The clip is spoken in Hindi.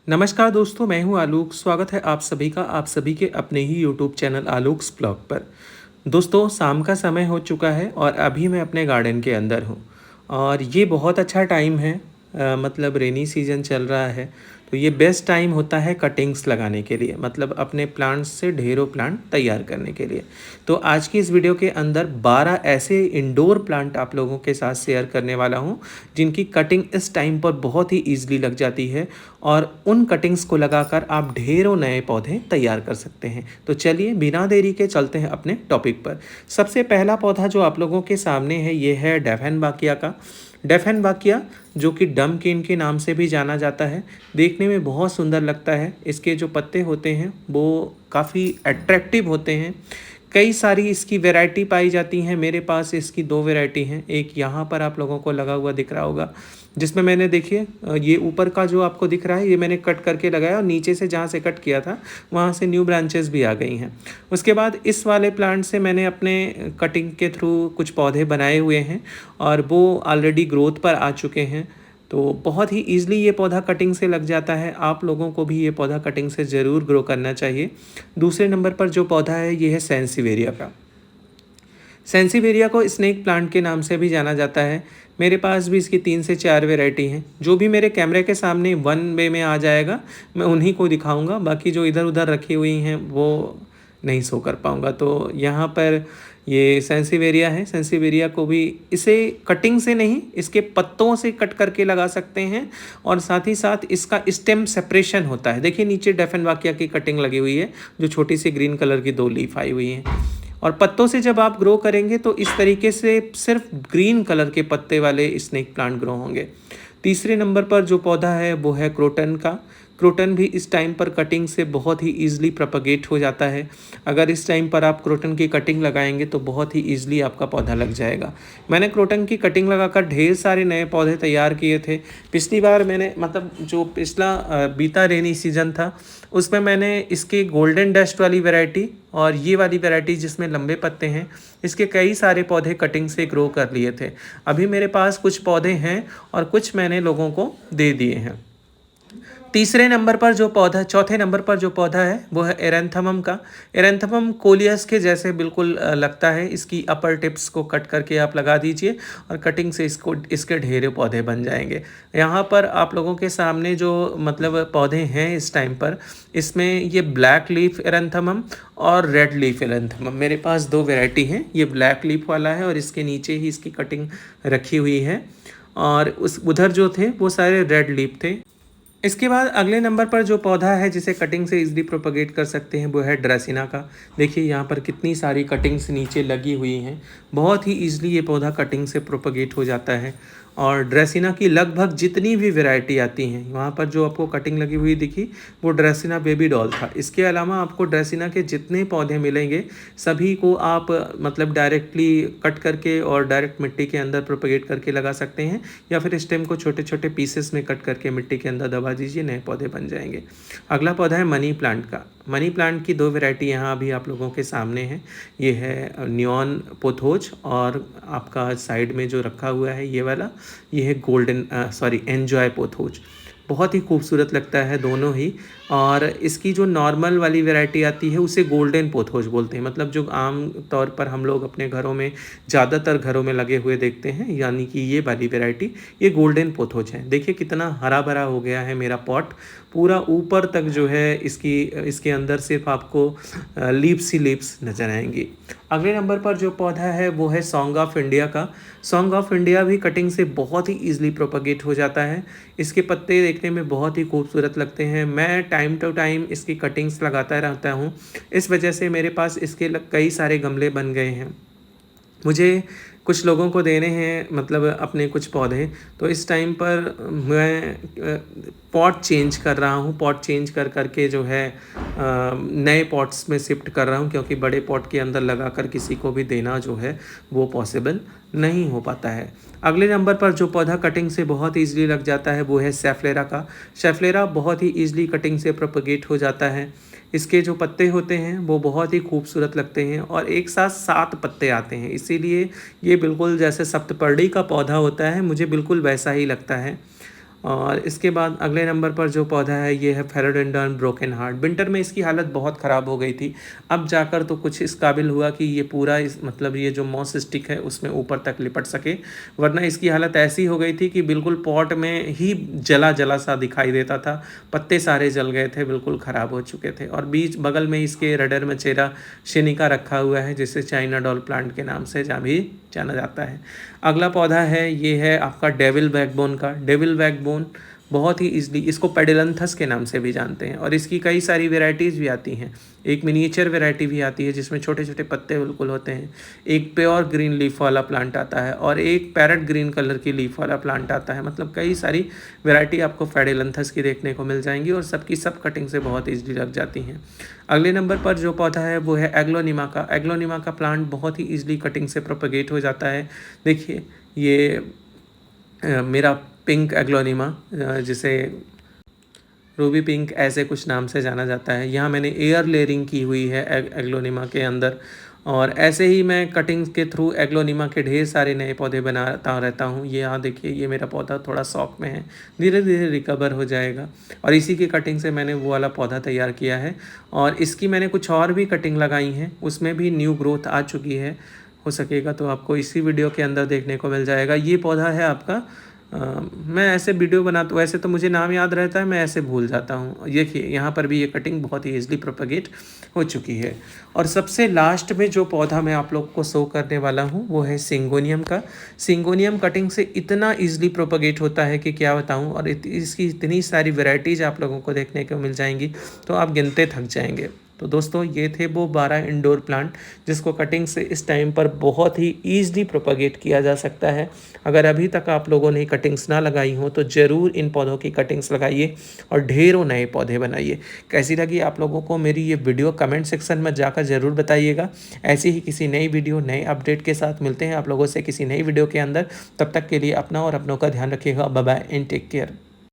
नमस्कार दोस्तों, मैं हूं आलोक। स्वागत है आप सभी का आप सभी के अपने ही यूट्यूब चैनल आलोक्स ब्लॉग पर। दोस्तों, शाम का समय हो चुका है और अभी मैं अपने गार्डन के अंदर हूं और ये बहुत अच्छा टाइम है। मतलब रेनी सीजन चल रहा है, तो ये बेस्ट टाइम होता है कटिंग्स लगाने के लिए, मतलब अपने प्लांट्स से ढेरों प्लांट तैयार करने के लिए। तो आज की इस वीडियो के अंदर 12 ऐसे इंडोर प्लांट आप लोगों के साथ शेयर करने वाला हूं जिनकी कटिंग इस टाइम पर बहुत ही ईजिली लग जाती है और उन कटिंग्स को लगाकर आप ढेरों नए पौधे तैयार कर सकते हैं। तो चलिए बिना देरी के चलते हैं अपने टॉपिक पर। सबसे पहला पौधा जो आप लोगों के सामने है ये है डेफेनबाकिया का। डेफेनबाकिया जो कि डमकेन के नाम से भी जाना जाता है, देखने में बहुत सुंदर लगता है। इसके जो पत्ते होते हैं वो काफ़ी अट्रैक्टिव होते हैं। कई सारी इसकी वैरायटी पाई जाती हैं। मेरे पास इसकी दो वैरायटी हैं। एक यहाँ पर आप लोगों को लगा हुआ दिख रहा होगा, जिसमें मैंने देखिए ये ऊपर का जो आपको दिख रहा है ये मैंने कट करके लगाया और नीचे से जहाँ से कट किया था वहाँ से न्यू ब्रांचेस भी आ गई हैं। उसके बाद इस वाले प्लांट से मैंने अपने कटिंग के थ्रू कुछ पौधे बनाए हुए हैं और वो ऑलरेडी ग्रोथ पर आ चुके हैं। तो बहुत ही ईजिली ये पौधा कटिंग से लग जाता है। आप लोगों को भी ये पौधा कटिंग से ज़रूर ग्रो करना चाहिए। दूसरे नंबर पर जो पौधा है ये है सेंसिवेरिया का। सेंसिवेरिया को स्नेक प्लांट के नाम से भी जाना जाता है। मेरे पास भी इसकी 3 से 4 वैरायटी हैं। जो भी मेरे कैमरे के सामने वन वे में आ जाएगा मैं उन्हीं को दिखाऊंगा, बाकी जो इधर उधर रखी हुई हैं वो नहीं शो कर पाऊंगा। तो यहाँ पर ये सेंसिवेरिया है। सेंसिवेरिया को भी इसे कटिंग से नहीं, इसके पत्तों से कट करके लगा सकते हैं और साथ ही साथ इसका स्टेम सेपरेशन होता है। देखिए नीचे डेफेनबाकिया की कटिंग लगी हुई है, जो छोटी सी ग्रीन कलर की 2 लीफ आई हुई हैं। और पत्तों से जब आप ग्रो करेंगे तो इस तरीके से सिर्फ ग्रीन कलर के पत्ते वाले स्नेक प्लांट ग्रो होंगे। तीसरे नंबर पर जो पौधा है वो है क्रोटन का। क्रोटन भी इस टाइम पर कटिंग से बहुत ही ईजिली प्रोपगेट हो जाता है। अगर इस टाइम पर आप क्रोटन की कटिंग लगाएंगे तो बहुत ही ईजिली आपका पौधा लग जाएगा। मैंने क्रोटन की कटिंग लगाकर ढेर सारे नए पौधे तैयार किए थे। पिछली बार मैंने मतलब जो पिछला बीता रेनी सीजन था उसमें मैंने इसके गोल्डन डस्ट वाली वैरायटी और ये वाली वैरायटी जिसमें लंबे पत्ते हैं, इसके कई सारे पौधे कटिंग से ग्रो कर लिए थे। अभी मेरे पास कुछ पौधे हैं और कुछ मैंने लोगों को दे दिए हैं। तीसरे नंबर पर जो पौधा चौथे नंबर पर जो पौधा है वो है एरेंथमम का। एरेंथमम कोलियस के जैसे बिल्कुल लगता है। इसकी अपर टिप्स को कट करके आप लगा दीजिए और कटिंग से इसके ढेरे पौधे बन जाएंगे। यहाँ पर आप लोगों के सामने जो मतलब पौधे हैं इस टाइम पर, इसमें ये ब्लैक लीफ एरेंथमम और रेड लीफ एरेंथमम मेरे पास दो वैरायटी हैं। ये ब्लैक लीफ वाला है और इसके नीचे ही इसकी कटिंग रखी हुई है और उस उधर जो थे वो सारे रेड लीफ थे। इसके बाद अगले नंबर पर जो पौधा है जिसे कटिंग से इजीली प्रोपगेट कर सकते हैं वो है ड्रेसिना का। देखिए यहाँ पर कितनी सारी कटिंग्स नीचे लगी हुई हैं। बहुत ही ईजिली ये पौधा कटिंग से प्रोपगेट हो जाता है और ड्रेसिना की लगभग जितनी भी वैरायटी आती हैं, वहाँ पर जो आपको कटिंग लगी हुई दिखी वो ड्रेसिना बेबी डॉल था। इसके अलावा आपको ड्रेसिना के जितने पौधे मिलेंगे सभी को आप मतलब डायरेक्टली कट करके और डायरेक्ट मिट्टी के अंदर प्रोपगेट करके लगा सकते हैं, या फिर स्टेम को छोटे छोटे पीसेस में कट करके मिट्टी के अंदर दबा दीजिए, नए पौधे बन जाएंगे। अगला पौधा है मनी प्लांट का। मनी प्लांट की दो वैरायटी यहाँ अभी आप लोगों के सामने है। ये है नियॉन पोथोज और आपका साइड में जो रखा हुआ है ये वाला, ये है गोल्डन एन्जॉय पोथोज। बहुत ही खूबसूरत लगता है दोनों ही। और इसकी जो नॉर्मल वाली वैरायटी आती है उसे गोल्डन पोथोज बोलते हैं, मतलब जो आम तौर पर हम लोग अपने घरों में ज़्यादातर घरों में लगे हुए देखते हैं, यानी कि ये वाली वैरायटी ये गोल्डन पोथोज है। देखिए कितना हरा भरा हो गया है मेरा पॉट। पूरा ऊपर तक जो है इसके अंदर सिर्फ आपको लीव्स ही लीव्स नजर आएंगी। अगले नंबर पर जो पौधा है वो है सॉन्ग ऑफ इंडिया का। सॉन्ग ऑफ इंडिया भी कटिंग से बहुत ही ईजिली प्रोपगेट हो जाता है। इसके पत्ते देखने में बहुत ही खूबसूरत लगते हैं। मैं टाइम टू टाइम इसकी कटिंग्स लगाता रहता हूँ, इस वजह से मेरे पास इसके कई सारे गमले बन गए हैं। मुझे कुछ लोगों को देने हैं मतलब अपने कुछ पौधे, तो इस टाइम पर मैं पॉट चेंज कर रहा हूँ। पॉट चेंज कर करके जो है नए पॉट्स में शिफ्ट कर रहा हूँ, क्योंकि बड़े पॉट के अंदर लगाकर किसी को भी देना जो है वो पॉसिबल नहीं हो पाता है। अगले नंबर पर जो पौधा कटिंग से बहुत ईजिली लग जाता है वो है सेफ्लेरा का। सेफ्लेरा बहुत ही ईजिली कटिंग से प्रोपगेट हो जाता है। इसके जो पत्ते होते हैं वो बहुत ही खूबसूरत लगते हैं और एक साथ 7 पत्ते आते हैं, इसीलिए ये बिल्कुल जैसे सप्तपर्णी का पौधा होता है मुझे बिल्कुल वैसा ही लगता है। और इसके बाद अगले नंबर पर जो पौधा है ये है फेरोडेंड्रॉन ब्रोकन हार्ट। विंटर में इसकी हालत बहुत ख़राब हो गई थी, अब जाकर तो कुछ इस काबिल हुआ कि ये पूरा इस मतलब ये जो मॉस स्टिक है उसमें ऊपर तक लिपट सके, वरना इसकी हालत ऐसी हो गई थी कि बिल्कुल पॉट में ही जला जला सा दिखाई देता था, पत्ते सारे जल गए थे, बिल्कुल ख़राब हो चुके थे। और बीच बगल में इसके रेडर मचेरा शेनिका रखा हुआ है, जिसे चाइना डॉल प्लांट के नाम से भी जाना जाता है। अगला पौधा है ये है आपका डेविल बैकबोन का। डेविल बैकबोन बहुत ही ईजिली, इसको पेडिलंथस के नाम से भी जानते हैं, और इसकी कई सारी वेराइटीज़ भी आती हैं। एक मिनिएचर वैरायटी भी आती है जिसमें छोटे छोटे पत्ते बिल्कुल होते हैं, एक प्योर ग्रीन लीफ वाला प्लांट आता है, और एक पैरेट ग्रीन कलर की लीफ वाला प्लांट आता है। मतलब कई सारी वैरायटी आपको पेडिलंथस की देखने को मिल जाएंगी, और सबकी सब कटिंग से बहुत ईजिली लग जाती हैं। अगले नंबर पर जो पौधा है वो है एग्लोनिमा का। एग्लोनिमा का प्लांट बहुत ही ईजिली कटिंग से प्रोपगेट हो जाता है। देखिए ये मेरा पिंक एग्लोनिमा, जिसे रूबी पिंक ऐसे कुछ नाम से जाना जाता है, यहाँ मैंने एयर लेयरिंग की हुई है एग्लोनिमा के अंदर, और ऐसे ही मैं कटिंग के थ्रू एग्लोनिमा के ढेर सारे नए पौधे बनाता रहता हूँ। ये यहाँ देखिए, ये मेरा पौधा थोड़ा शॉक में है, धीरे धीरे रिकवर हो जाएगा, और इसी की कटिंग से मैंने वो वाला पौधा तैयार किया है। और इसकी मैंने कुछ और भी कटिंग लगाई हैं, उसमें भी न्यू ग्रोथ आ चुकी है। हो सकेगा तो आपको इसी वीडियो के अंदर देखने को मिल जाएगा। ये पौधा है आपका मैं ऐसे वीडियो बनाता हूँ, वैसे तो मुझे नाम याद रहता है, मैं ऐसे भूल जाता हूँ। देखिए यहाँ पर भी ये कटिंग बहुत ही ईजिली प्रोपगेट हो चुकी है। और सबसे लास्ट में जो पौधा मैं आप लोग को शो करने वाला हूँ वो है सिंगोनियम का। सिंगोनियम कटिंग से इतना ईजिली प्रोपगेट होता है कि क्या बताऊँ, और इसकी इतनी सारी वेराइटीज़ आप लोगों को देखने को मिल जाएंगी तो आप गिनते थक जाएंगे। तो दोस्तों ये थे वो 12 इंडोर प्लांट जिसको कटिंग से इस टाइम पर बहुत ही ईजिली प्रोपगेट किया जा सकता है। अगर अभी तक आप लोगों ने कटिंग्स ना लगाई हो तो ज़रूर इन पौधों की कटिंग्स लगाइए और ढेरों नए पौधे बनाइए। कैसी लगी आप लोगों को मेरी ये वीडियो, कमेंट सेक्शन में जाकर ज़रूर बताइएगा। ऐसी ही किसी नई वीडियो, नए अपडेट के साथ मिलते हैं आप लोगों से किसी नई वीडियो के अंदर। तब तक के लिए अपना और अपनों का ध्यान रखिएगा। Bye bye and take care.